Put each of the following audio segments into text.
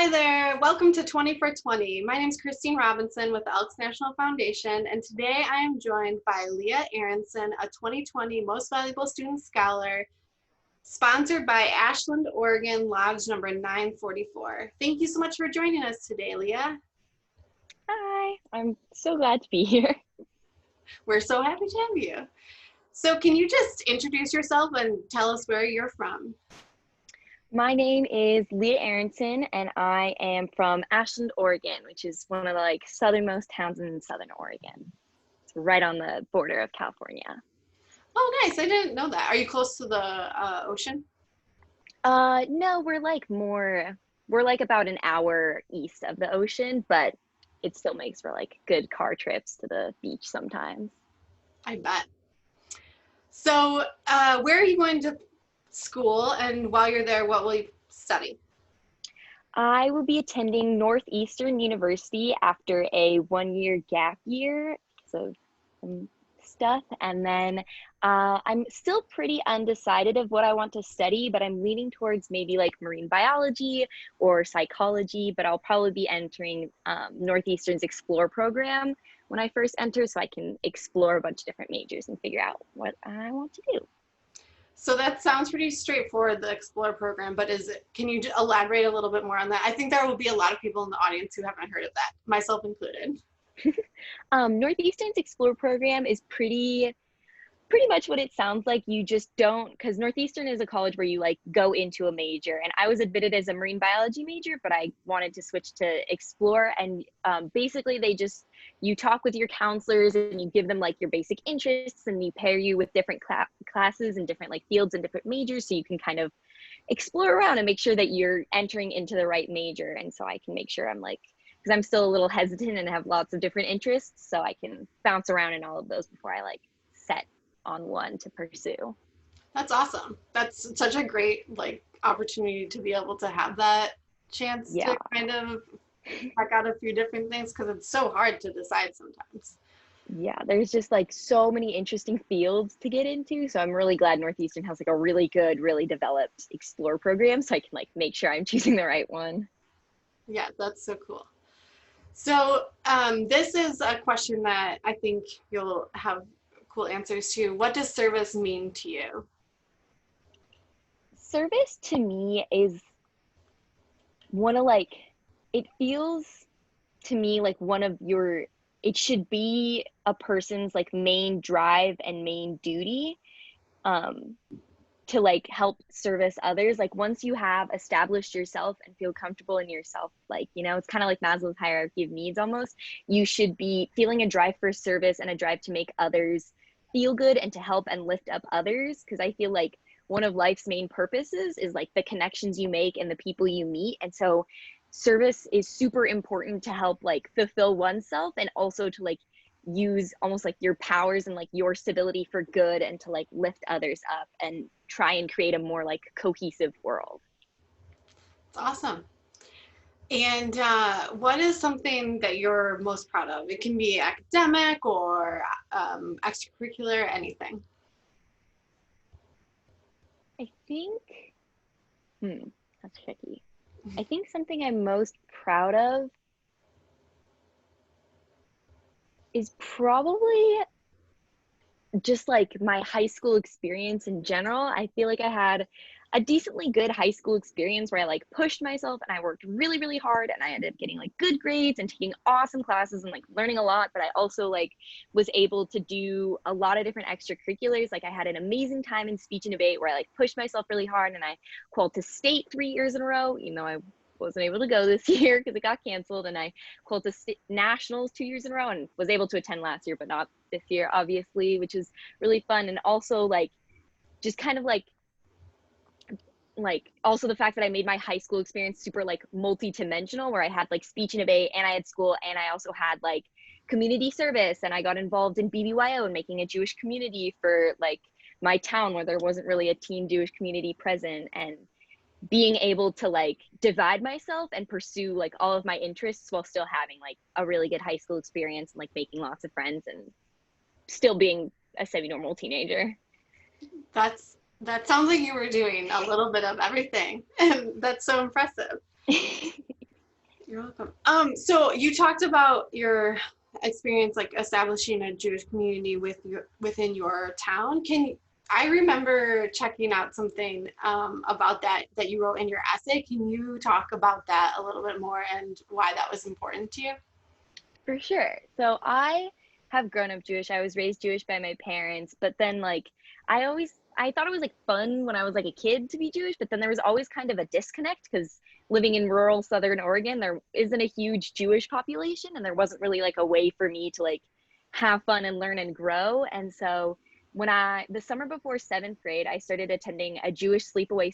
Hi there, welcome to 20 for 20. My name is Christine Robinson with the Elks National Foundation, and today I am joined by Leah Aaronson, a 2020 Most Valuable Student Scholar, sponsored by Ashland, Oregon, Lodge number 944. Thank you so much for joining us today, Leah. Hi, I'm so glad to be here. We're so happy to have you. So can you just introduce yourself and tell us where you're from? My name is Leah Aaronson, and I am from Ashland, Oregon, which is one of the southernmost towns in southern Oregon. It's right on the border of California. Oh, nice. I didn't know that. Are you close to the ocean? No, we're about an hour east of the ocean, but it still makes for good car trips to the beach sometimes. I bet. So where are you going to school, and while you're there, what will you study? I will be attending Northeastern University after a one-year gap year because of some stuff. And then I'm still pretty undecided of what I want to study, but I'm leaning towards maybe marine biology or psychology, but I'll probably be entering Northeastern's Explore program when I first enter so I can explore a bunch of different majors and figure out what I want to do. So that sounds pretty straightforward, the Explore program, but can you elaborate a little bit more on that? I think there will be a lot of people in the audience who haven't heard of that, myself included. Northeastern's Explore program is pretty much what it sounds like. You just don't, because Northeastern is a college where you go into a major, and I was admitted as a marine biology major, but I wanted to switch to Explore. And basically you talk with your counselors and you give them your basic interests, and you pair you with different classes and different fields and different majors, so you can kind of explore around and make sure that you're entering into the right major. And so I can make sure I'm because I'm still a little hesitant and have lots of different interests, so I can bounce around in all of those before I set on one to pursue. That's awesome. That's such a great opportunity to be able to have that chance to kind of check out a few different things, because it's so hard to decide sometimes. Yeah, there's just so many interesting fields to get into. So I'm really glad Northeastern has a really good, really developed Explore program, so I can make sure I'm choosing the right one. Yeah, that's so cool. So this is a question that I think you'll have cool answers to. What does service mean to you? Service to me is one of it feels to me one of your, it should be a person's main drive and main duty to help service others. Once you have established yourself and feel comfortable in yourself, it's kind of like Maslow's hierarchy of needs almost. You should be feeling a drive for service and a drive to make others feel good and to help and lift up others, because I feel one of life's main purposes is the connections you make and the people you meet. And so service is super important to help fulfill oneself, and also to use almost your powers and your stability for good, and to lift others up and try and create a more cohesive world. It's awesome. And what is something that you're most proud of? It can be academic or extracurricular, anything. I think, that's tricky. I think something I'm most proud of is probably just my high school experience in general. I feel I had a decently good high school experience where I pushed myself and I worked really, really hard, and I ended up getting good grades and taking awesome classes and learning a lot. But I also was able to do a lot of different extracurriculars. I had an amazing time in speech and debate where I pushed myself really hard, and I qualified to state 3 years in a row, even though I wasn't able to go this year because it got canceled. And I qualified to nationals 2 years in a row and was able to attend last year, but not this year, obviously, which is really fun. And also just kind of also the fact that I made my high school experience super multi-dimensional, where I had speech and debate, and I had school, and I also had community service, and I got involved in BBYO and making a Jewish community for my town where there wasn't really a teen Jewish community present. And being able to divide myself and pursue all of my interests while still having a really good high school experience, and making lots of friends and still being a semi-normal teenager. That sounds like you were doing a little bit of everything, and that's so impressive. You're welcome. So you talked about your experience like establishing a Jewish community within your town. I remember checking out something about that you wrote in your essay. Can you talk about that a little bit more and why that was important to you? For sure. So I have grown up Jewish. I was raised Jewish by my parents, but then like I thought it was like fun when I was like a kid to be Jewish, but then there was always kind of a disconnect because living in rural Southern Oregon, there isn't a huge Jewish population and there wasn't really like a way for me to like have fun and learn and grow. And so the summer before seventh grade, I started attending a Jewish sleepaway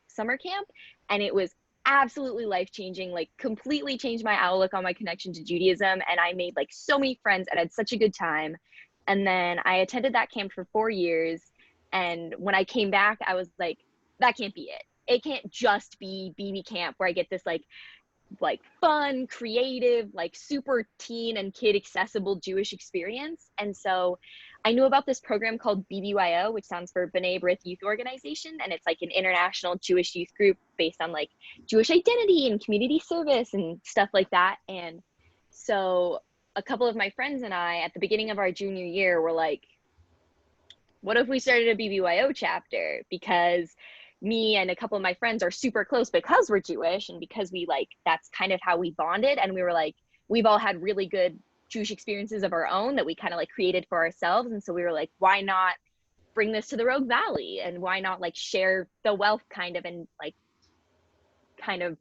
summer camp, and it was absolutely life changing, like completely changed my outlook on my connection to Judaism. And I made like so many friends and had such a good time. And then I attended that camp for 4 years. And when I came back, I was like, that can't be it. It can't just be BB camp where I get this like fun, creative, like super teen and kid accessible Jewish experience. And so I knew about this program called BBYO, which stands for B'nai B'rith Youth Organization. And it's like an international Jewish youth group based on like Jewish identity and community service and stuff like that. And so a couple of my friends and I, at the beginning of our junior year, were like, what if we started a BBYO chapter? Because me and a couple of my friends are super close because we're Jewish and because we like, that's kind of how we bonded. And we were like, we've all had really good Jewish experiences of our own that we kind of like created for ourselves. And so we were like, why not bring this to the Rogue Valley? And why not like share the wealth kind of, and like kind of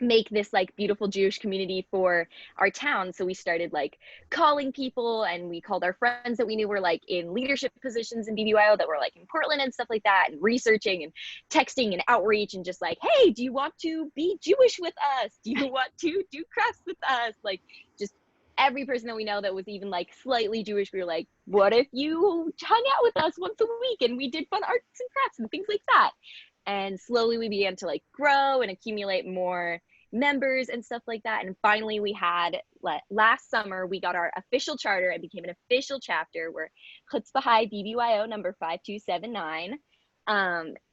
make this like beautiful Jewish community for our town. So we started like calling people, and we called our friends that we knew were like in leadership positions in BBYO that were like in Portland and stuff like that, and researching and texting and outreach and just like, hey, do you want to be Jewish with us? Do you want to do crafts with us? Like just every person that we know that was even like slightly Jewish, we were like, what if you hung out with us once a week and we did fun arts and crafts and things like that? And slowly we began to like grow and accumulate more members and stuff like that. And finally we had, last summer, we got our official charter and became an official chapter. We're Chutz B'Hai BBYO number 5279.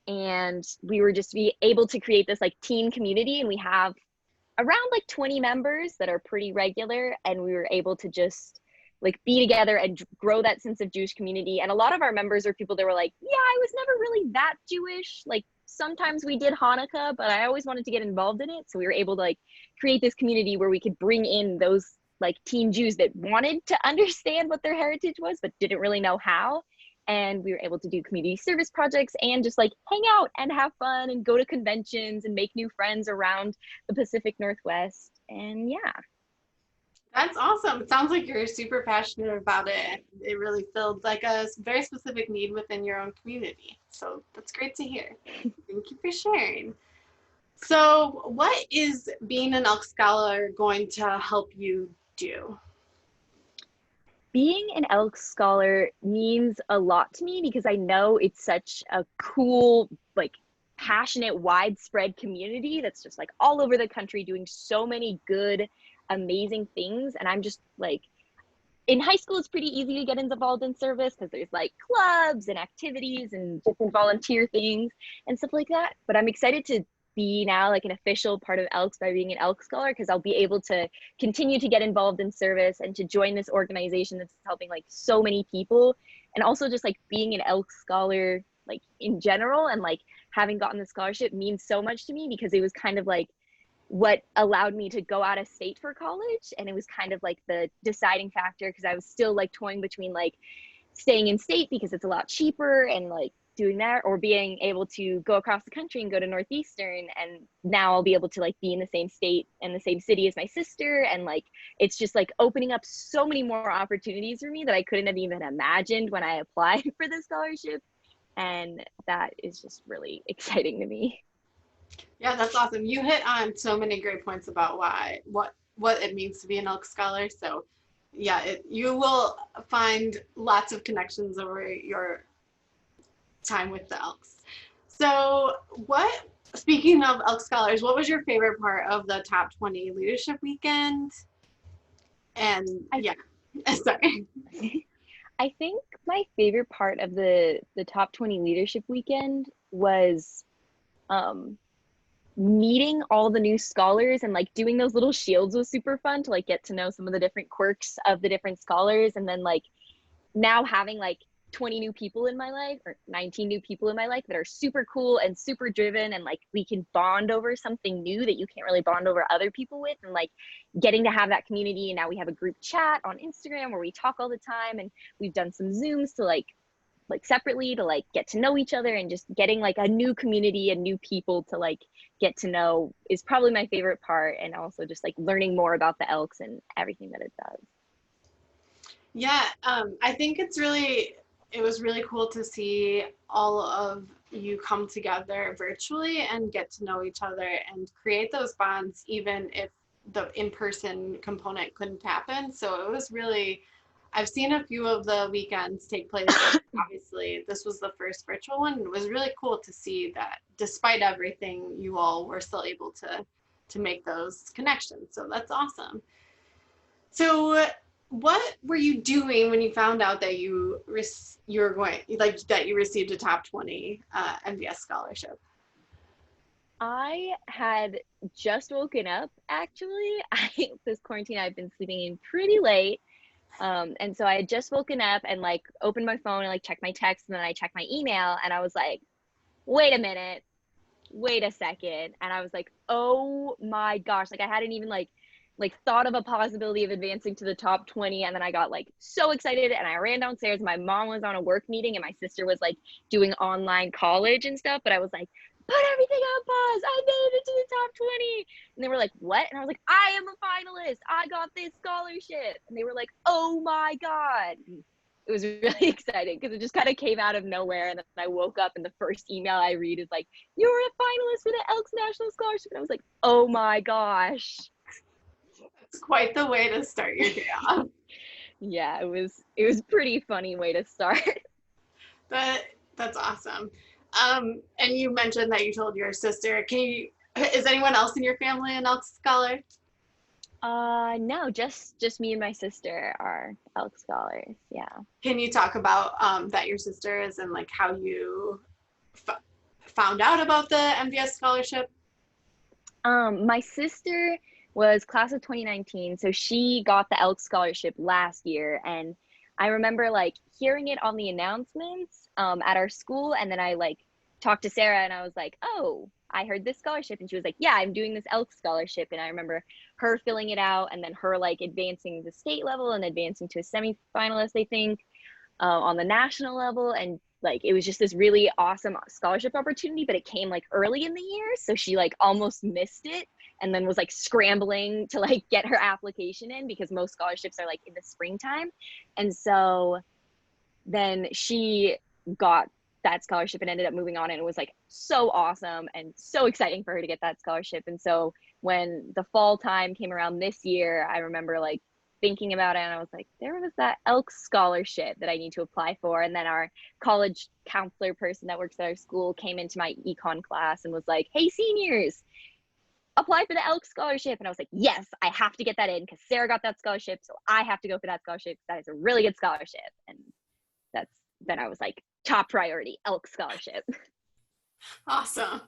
And we were just be able to create this like teen community, and we have around like 20 members that are pretty regular, and we were able to just like be together and grow that sense of Jewish community. And a lot of our members are people that were like, yeah, I was never really that Jewish. Like sometimes we did Hanukkah, but I always wanted to get involved in it. So we were able to like create this community where we could bring in those like teen Jews that wanted to understand what their heritage was, but didn't really know how. And we were able to do community service projects and just like hang out and have fun and go to conventions and make new friends around the Pacific Northwest. And yeah. That's awesome. It sounds like you're super passionate about it. It really filled like a very specific need within your own community. So that's great to hear. Thank you for sharing. So what is being an Elks Scholar going to help you do? Being an Elks Scholar means a lot to me because I know it's such a cool, like passionate, widespread community that's just like all over the country doing so many good, amazing things. And I'm just like, in high school, it's pretty easy to get involved in service because there's like clubs and activities and different volunteer things and stuff like that. But I'm excited to be now like an official part of Elks by being an Elks Scholar, because I'll be able to continue to get involved in service and to join this organization that's helping like so many people. And also just like being an Elks Scholar like in general, and like having gotten the scholarship means so much to me because it was kind of like what allowed me to go out of state for college. And it was kind of like the deciding factor because I was still like toying between like staying in state because it's a lot cheaper and like doing that, or being able to go across the country and go to Northeastern. And now I'll be able to like be in the same state and the same city as my sister. And like, it's just like opening up so many more opportunities for me that I couldn't have even imagined when I applied for the scholarship. And that is just really exciting to me. Yeah, that's awesome. You hit on so many great points about what it means to be an Elk Scholar. So yeah, you will find lots of connections over your time with the Elks. So speaking of Elk Scholars, what was your favorite part of the Top 20 Leadership Weekend? And yeah, sorry. I think my favorite part of the Top 20 Leadership Weekend was meeting all the new scholars and like doing those little shields was super fun to like get to know some of the different quirks of the different scholars. And then like now having like 20 new people in my life or 19 new people in my life that are super cool and super driven, and like we can bond over something new that you can't really bond over other people with, and like getting to have that community. And now we have a group chat on Instagram where we talk all the time, and we've done some Zooms to like separately to like get to know each other, and just getting like a new community and new people to like get to know is probably my favorite part. And also just like learning more about the Elks and everything that it does. Yeah, I think it was really cool to see all of you come together virtually and get to know each other and create those bonds, even if the in-person component couldn't happen. So it was really, I've seen a few of the weekends take place. Obviously, this was the first virtual one. It was really cool to see that despite everything, you all were still able to make those connections. So that's awesome. So what were you doing when you found out that you were going, like, that you received a top 20 MVS scholarship? I had just woken up actually. This quarantine I've been sleeping in pretty late. And so I had just woken up and like opened my phone and like checked my text, and then I checked my email, and I was like, wait a minute, wait a second. And I was like, oh my gosh, like I hadn't even like thought of a possibility of advancing to the top 20. And then I got like so excited, and I ran downstairs. My mom was on a work meeting and my sister was like doing online college and stuff, but I was like, put everything on pause, I made it to the top 20. And they were like, what? And I was like, I am a finalist, I got this scholarship. And they were like, oh my god. It was really exciting because it just kind of came out of nowhere. And then I woke up and the first email I read is like, you're a finalist for the Elks National Scholarship. And I was like, oh my gosh. It's quite the way to start your day off. Yeah, it was pretty funny way to start. But that's awesome. And you mentioned that you told your sister. Is anyone else in your family an Elks Scholar? No, just me and my sister are Elks Scholars. Yeah. Can you talk about that your sister is, and like how you found out about the MVS scholarship? My sister was class of 2019, so she got the Elks Scholarship last year, and I remember like hearing it on the announcements at our school, and then I like talked to Sarah, and I was like, oh, I heard this scholarship, and she was like, yeah, I'm doing this Elks Scholarship. And I remember her filling it out, and then her like advancing to state level and advancing to a semifinalist, I think, on the national level. And like it was just this really awesome scholarship opportunity, but it came like early in the year, so she like almost missed it, and then was like scrambling to like get her application in because most scholarships are like in the springtime. And so then she got that scholarship and ended up moving on, and it was like so awesome and so exciting for her to get that scholarship. And so when the fall time came around this year, I remember like thinking about it, and I was like, there was that Elks scholarship that I need to apply for. And then our college counselor person that works at our school came into my econ class and was like, hey, seniors, apply for the Elks scholarship. And I was like, yes, I have to get that in because Sarah got that scholarship, so I have to go for that scholarship. That is a really good scholarship. And then I was like, top priority, Elks scholarship. Awesome.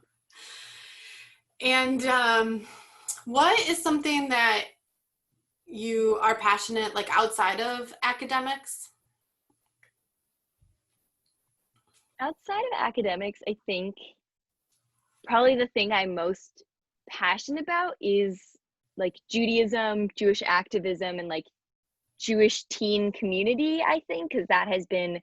And what is something that you are passionate like outside of academics? Outside of academics, I think probably the thing I'm most passionate about is like Judaism, Jewish activism, and like Jewish teen community, I think, because that has been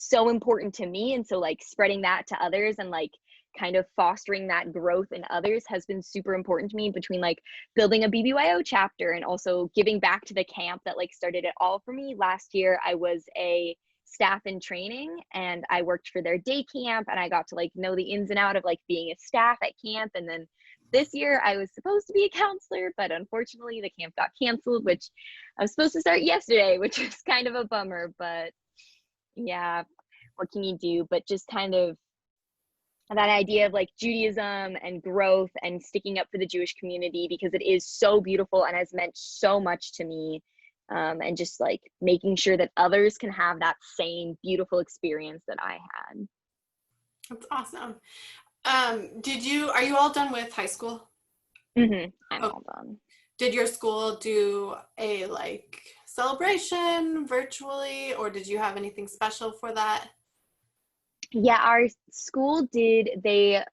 so important to me. And so like spreading that to others and like kind of fostering that growth in others has been super important to me, between like building a BBYO chapter and also giving back to the camp that like started it all for me. Last year I was a staff in training, and I worked for their day camp, and I got to like know the ins and out of like being a staff at camp. And then this year I was supposed to be a counselor, but unfortunately the camp got canceled, which I was supposed to start yesterday, which was kind of a bummer. But yeah, what can you do? But just kind of that idea of like Judaism and growth and sticking up for the Jewish community, because it is so beautiful and has meant so much to me. And just like making sure that others can have that same beautiful experience that I had. That's awesome. Are you all done with high school? I'm Oh, all done. did your school do a like celebration virtually, or did you have anything special for that? Yeah, our school did, they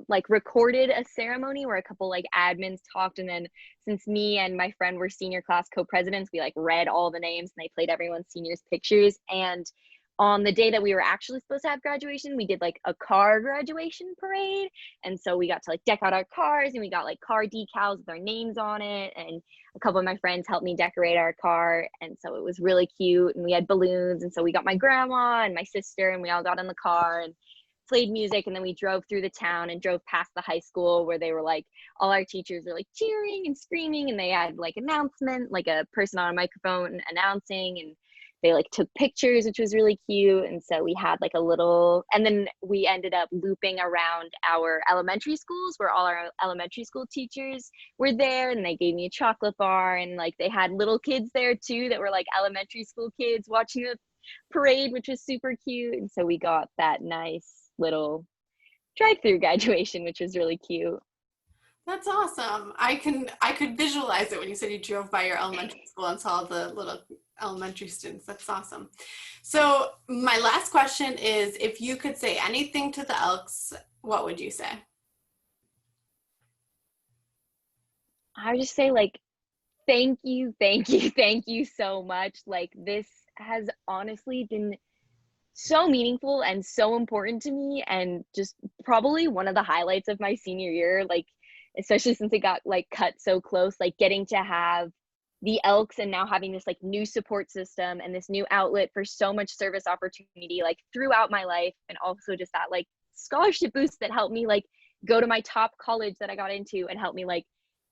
like recorded a ceremony where a couple like admins talked, and then since me and my friend were senior class co-presidents, we like read all the names and they played everyone's seniors pictures. And on the day that we were actually supposed to have graduation, we did like a car graduation parade. And so we got to like deck out our cars, and we got like car decals with our names on it, and a couple of my friends helped me decorate our car, and so it was really cute, and we had balloons, and so we got my grandma and my sister, and we all got in the car and played music, and then we drove through the town and drove past the high school where they were like, all our teachers were like cheering and screaming, and they had like announcement, like a person on a microphone announcing, and they like took pictures, which was really cute. And so we had like a little, and then we ended up looping around our elementary schools where all our elementary school teachers were there, and they gave me a chocolate bar, and like they had little kids there too that were like elementary school kids watching the parade, which was super cute. And so we got that nice little drive-through graduation, which was really cute. That's awesome. I could visualize it when you said you drove by your elementary school and saw the little elementary students. That's awesome. So my last question is, if you could say anything to the Elks, what would you say? I would just say like thank you, thank you, thank you so much. Like this has honestly been so meaningful and so important to me, and just probably one of the highlights of my senior year, like especially since it got like cut so close, like getting to have the Elks and now having this like new support system and this new outlet for so much service opportunity like throughout my life, and also just that like scholarship boost that helped me like go to my top college that I got into and help me like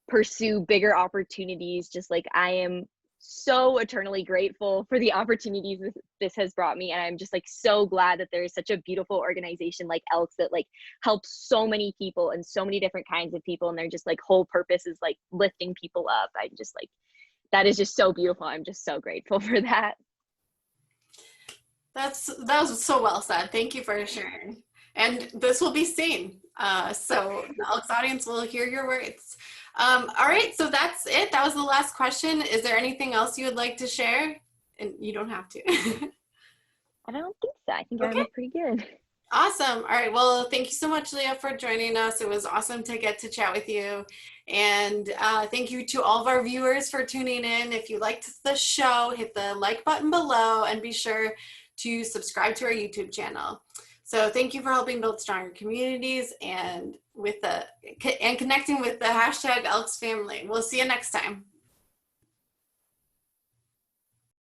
pursue bigger opportunities. Just like I am so eternally grateful for the opportunities this has brought me, and I'm just like so glad that there is such a beautiful organization like Elks that like helps so many people and so many different kinds of people, and they're just like whole purpose is like lifting people up. I just like that is just so beautiful. I'm just so grateful for that. That was so well said. Thank you for sharing. And this will be seen. So the Elks audience will hear your words. All right, so that's it. That was the last question. Is there anything else you would like to share? And you don't have to. I don't think so. I think I Okay, was pretty good. awesome. All right, well, thank you so much, Leah, for joining us. It was awesome to get to chat with you. And thank you to all of our viewers for tuning in. If you liked the show, hit the like button below and be sure to subscribe to our YouTube channel. So thank you for helping build stronger communities and connecting with the hashtag Elks family. We'll see you next time.